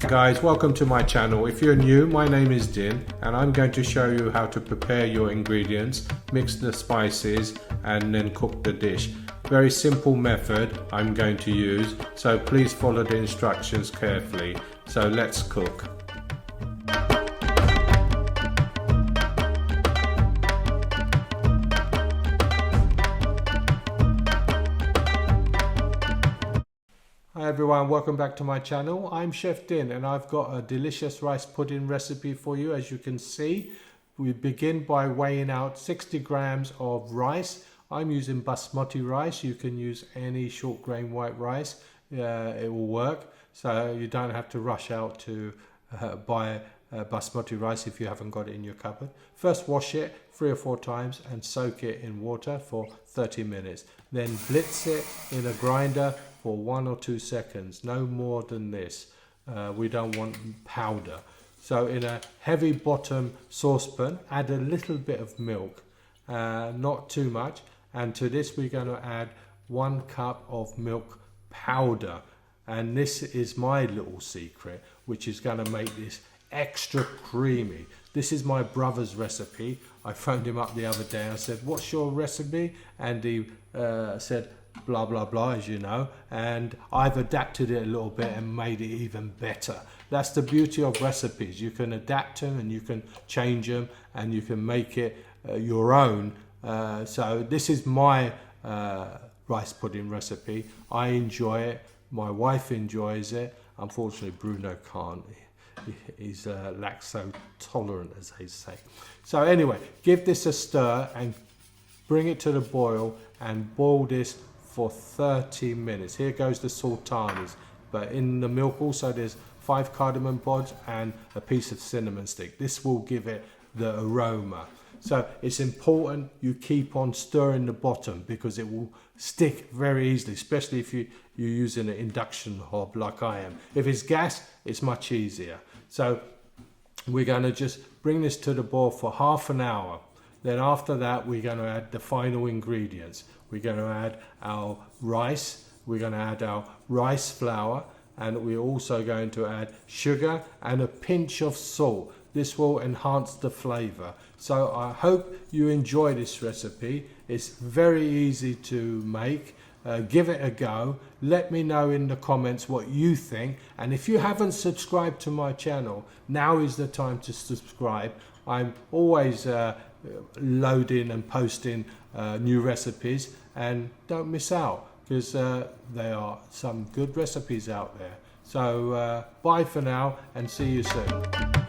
Guys, welcome to my channel. If you're new, my name is Din and I'm going to show you how to prepare your ingredients, mix the spices and then cook the dish. Very simple method I'm going to use, so please follow the instructions carefully. So let's cook. Hi everyone, welcome back to my channel. I'm Chef Din and I've got a delicious rice pudding recipe for you. As you can see, we begin by weighing out 60 grams of rice. I'm using Basmati rice. You can use any short grain white rice. It will work. So you don't have to rush out to buy Basmati rice if you haven't got it in your cupboard. First wash it 3 or 4 times and soak it in water for 30 minutes. Then blitz it in a grinder for 1 or 2 seconds, no more than this. We don't want powder. So in a heavy bottom saucepan, add a little bit of milk, not too much. And to this we're going to add 1 cup of milk powder. And this is my little secret, which is going to make this extra creamy. This is my brother's recipe. I phoned him up the other day and I said, what's your recipe? And he said, blah blah blah, as you know, and I've adapted it a little bit and made it even better. That's the beauty of recipes. You can adapt them and you can change them and you can make it your own. So this is my rice pudding recipe. I enjoy it, my wife enjoys it. Unfortunately Bruno can't. He's lactose tolerant, as they say. So anyway, give this a stir and bring it to the boil and boil this for 30 minutes. Here goes the sultanas, but in the milk also there's 5 cardamom pods and a piece of cinnamon stick. This will give it the aroma. So it's important you keep on stirring the bottom because it will stick very easily, especially if you're using an induction hob like I am. If it's gas, it's much easier. So we're going to just bring this to the boil for half an hour. Then after that, we're going to add the final ingredients. We're going to add our rice, we're going to add our rice flour, and we're also going to add sugar and a pinch of salt. This will enhance the flavor. So I hope you enjoy this recipe. It's very easy to make. Give it a go. Let me know in the comments what you think. And if you haven't subscribed to my channel, now is the time to subscribe. I'm always loading and posting new recipes, and don't miss out because there are some good recipes out there. So bye for now and see you soon.